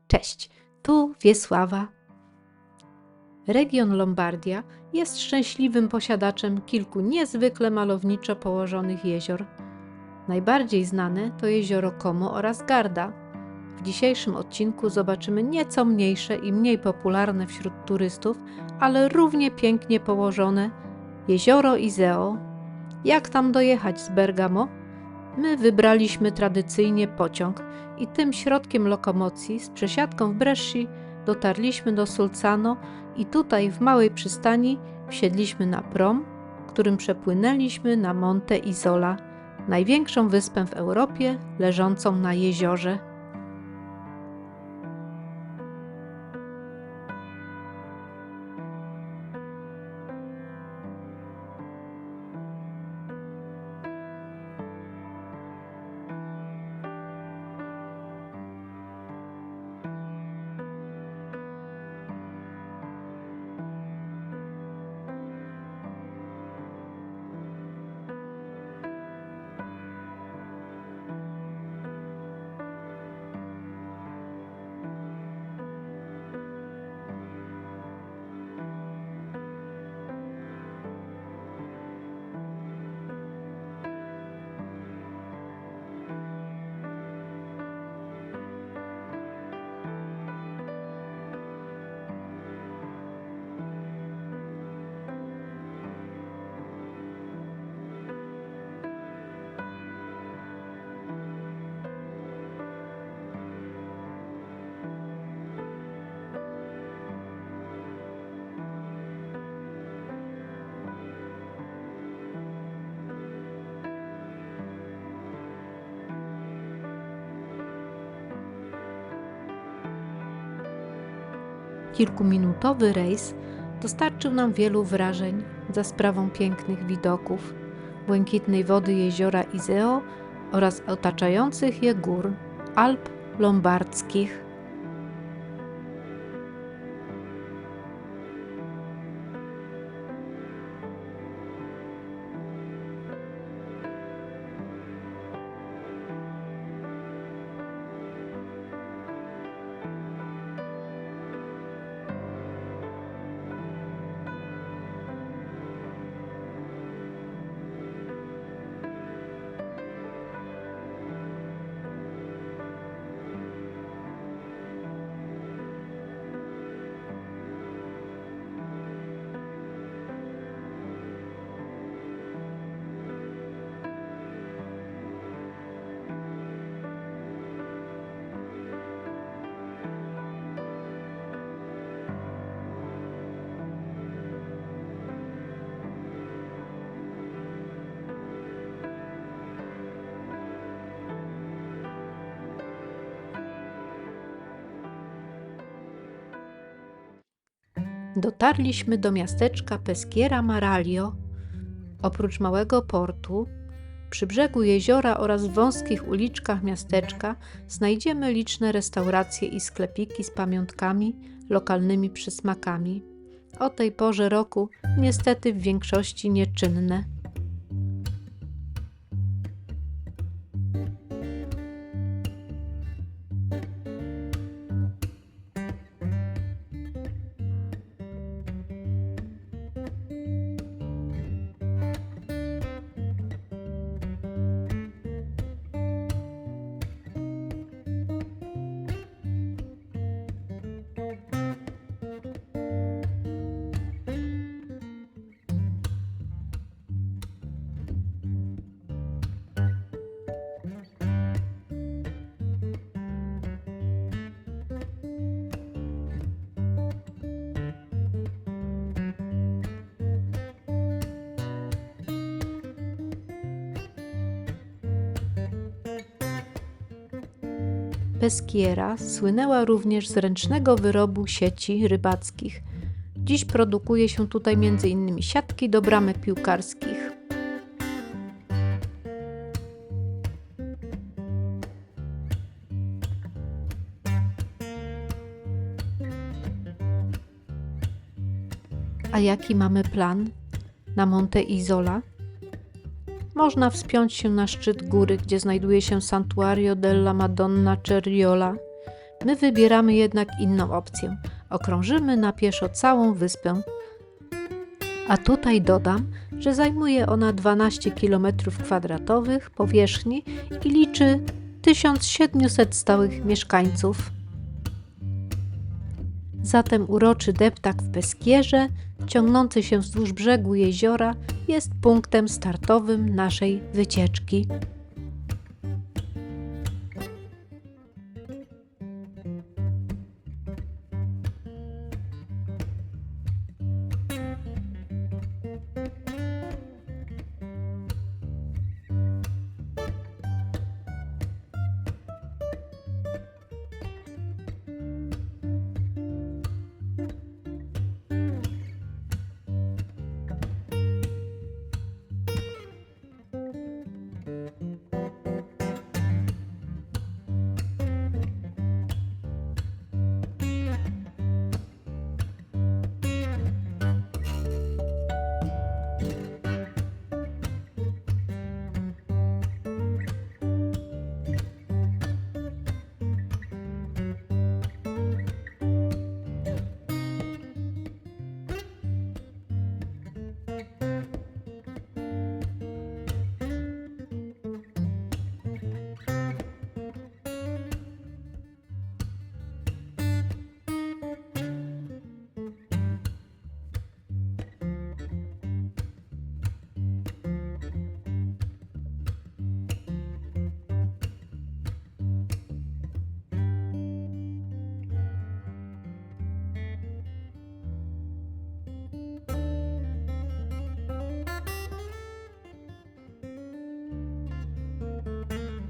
Cześć, tu Wiesława. Region Lombardia jest szczęśliwym posiadaczem kilku niezwykle malowniczo położonych jezior. Najbardziej znane to jezioro Como oraz Garda. W dzisiejszym odcinku zobaczymy nieco mniejsze i mniej popularne wśród turystów, ale równie pięknie położone jezioro Iseo. Jak tam dojechać z Bergamo? My wybraliśmy tradycyjnie pociąg i tym środkiem lokomocji z przesiadką w Bresci dotarliśmy do Solzano i tutaj w małej przystani wsiedliśmy na prom, którym przepłynęliśmy na Monte Isola, największą wyspę w Europie leżącą na jeziorze. Kilkuminutowy rejs dostarczył nam wielu wrażeń za sprawą pięknych widoków, błękitnej wody jeziora Iseo oraz otaczających je gór Alp Lombardzkich. Dotarliśmy do miasteczka Peschiera Maraglio. Oprócz małego portu, przy brzegu jeziora oraz w wąskich uliczkach miasteczka znajdziemy liczne restauracje i sklepiki z pamiątkami, lokalnymi przysmakami. O tej porze roku niestety w większości nieczynne. Peschiera słynęła również z ręcznego wyrobu sieci rybackich. Dziś produkuje się tutaj m.in. siatki do bramek piłkarskich. A jaki mamy plan na Monte Isola? Można wspiąć się na szczyt góry, gdzie znajduje się Santuario della Madonna Ceriola. My wybieramy jednak inną opcję. Okrążymy na pieszo całą wyspę. A tutaj dodam, że zajmuje ona 12 km² powierzchni i liczy 1700 stałych mieszkańców. Zatem uroczy deptak w Beskierze, ciągnący się wzdłuż brzegu jeziora, jest punktem startowym naszej wycieczki.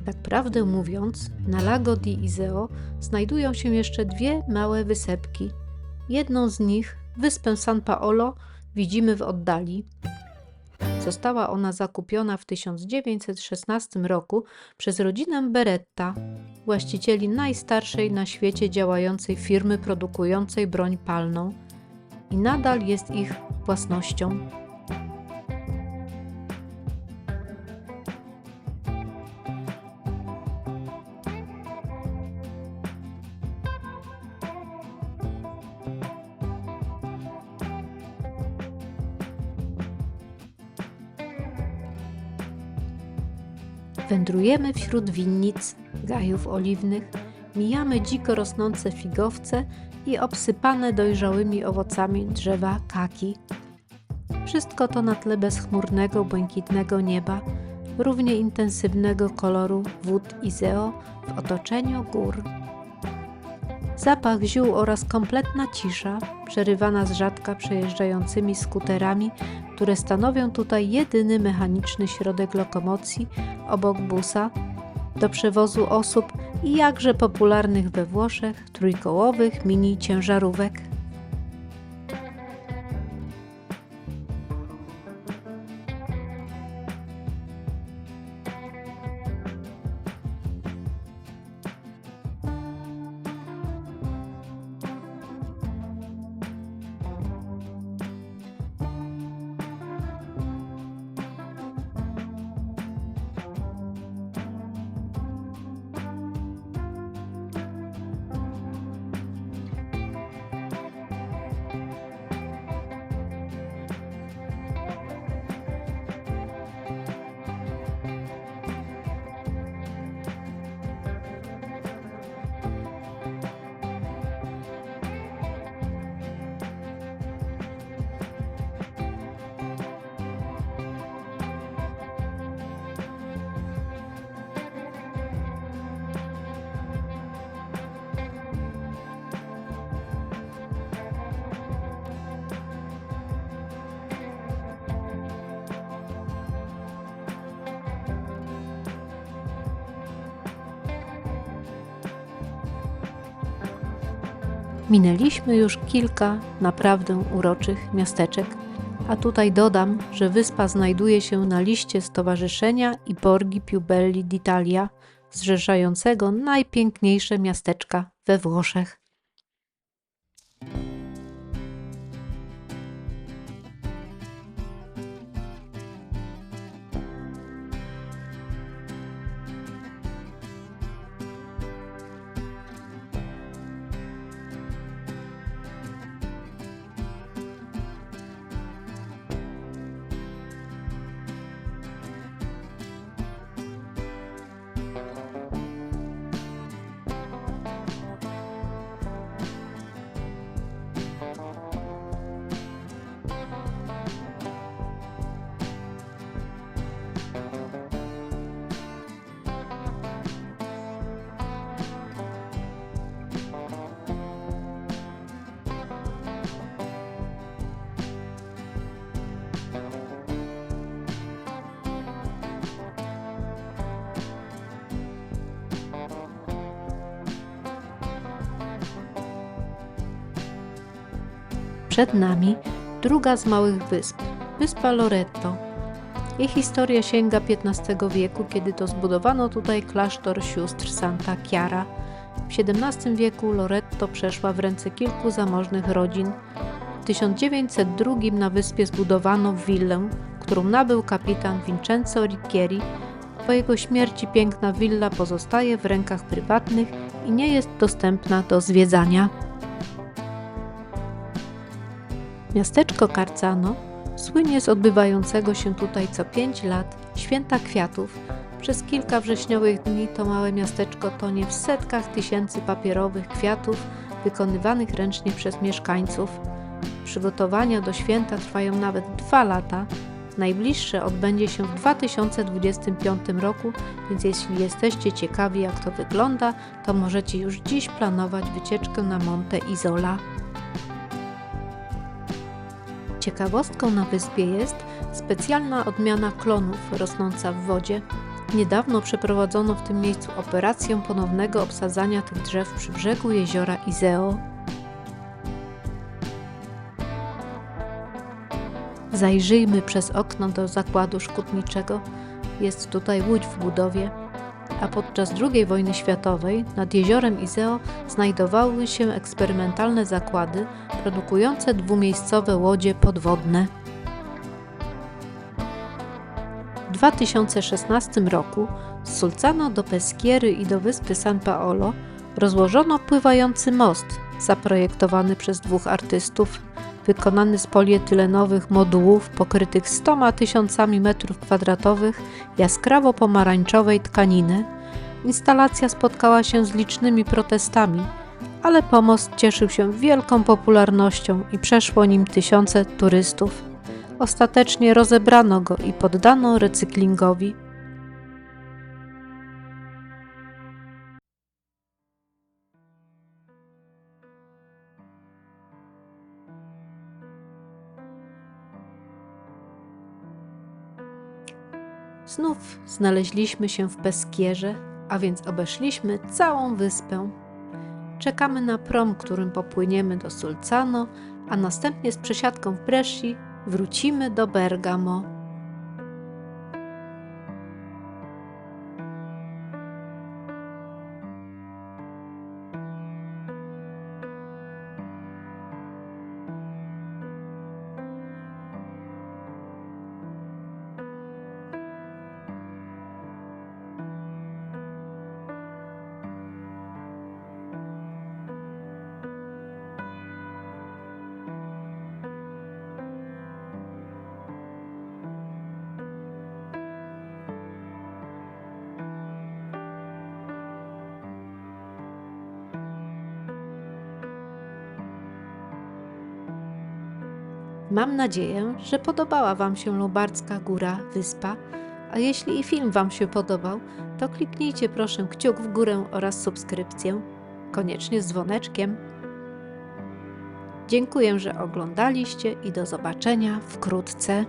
Tak prawdę mówiąc, na Lago di Iseo znajdują się jeszcze dwie małe wysepki. Jedną z nich, wyspę San Paolo, widzimy w oddali. Została ona zakupiona w 1916 roku przez rodzinę Beretta, właścicieli najstarszej na świecie działającej firmy produkującej broń palną, i nadal jest ich własnością. Wędrujemy wśród winnic, gajów oliwnych, mijamy dziko rosnące figowce i obsypane dojrzałymi owocami drzewa kaki. Wszystko to na tle bezchmurnego, błękitnego nieba, równie intensywnego koloru wód Iseo w otoczeniu gór. Zapach ziół oraz kompletna cisza, przerywana z rzadka przejeżdżającymi skuterami, które stanowią tutaj jedyny mechaniczny środek lokomocji obok busa do przewozu osób i jakże popularnych we Włoszech trójkołowych mini ciężarówek. Minęliśmy już kilka naprawdę uroczych miasteczek, a tutaj dodam, że wyspa znajduje się na liście Stowarzyszenia I Borghi Più Belli d'Italia, zrzeszającego najpiękniejsze miasteczka we Włoszech. Przed nami druga z małych wysp, wyspa Loreto. Jej historia sięga XV wieku, kiedy to zbudowano tutaj klasztor sióstr Santa Chiara. W XVII wieku Loreto przeszła w ręce kilku zamożnych rodzin. W 1902 na wyspie zbudowano willę, którą nabył kapitan Vincenzo Ricchieri. Po jego śmierci piękna willa pozostaje w rękach prywatnych i nie jest dostępna do zwiedzania. Miasteczko Carzano słynie z odbywającego się tutaj co 5 lat Święta Kwiatów. Przez kilka wrześniowych dni to małe miasteczko tonie w setkach tysięcy papierowych kwiatów wykonywanych ręcznie przez mieszkańców. Przygotowania do święta trwają nawet 2 lata. Najbliższe odbędzie się w 2025 roku, więc jeśli jesteście ciekawi, jak to wygląda, to możecie już dziś planować wycieczkę na Monte Isola. Ciekawostką na wyspie jest specjalna odmiana klonów rosnąca w wodzie. Niedawno przeprowadzono w tym miejscu operację ponownego obsadzania tych drzew przy brzegu jeziora Iseo. Zajrzyjmy przez okno do zakładu szkutniczego. Jest tutaj łódź w budowie, a podczas II wojny światowej nad jeziorem Iseo znajdowały się eksperymentalne zakłady produkujące dwumiejscowe łodzie podwodne. W 2016 roku z Solzano do Peschiery i do wyspy San Paolo rozłożono pływający most zaprojektowany przez 2 artystów, wykonany z polietylenowych modułów pokrytych 100 000 m2 jaskrawo-pomarańczowej tkaniny. Instalacja spotkała się z licznymi protestami, ale pomost cieszył się wielką popularnością i przeszło nim tysiące turystów. Ostatecznie rozebrano go i poddano recyklingowi. Znów znaleźliśmy się w Peschierze, a więc obeszliśmy całą wyspę. Czekamy na prom, którym popłyniemy do Solzano, a następnie z przesiadką w Bresci wrócimy do Bergamo. Mam nadzieję, że podobała Wam się Lombardzka Góra Wyspa, a jeśli i film Wam się podobał, to kliknijcie proszę kciuk w górę oraz subskrypcję, koniecznie z dzwoneczkiem. Dziękuję, że oglądaliście i do zobaczenia wkrótce.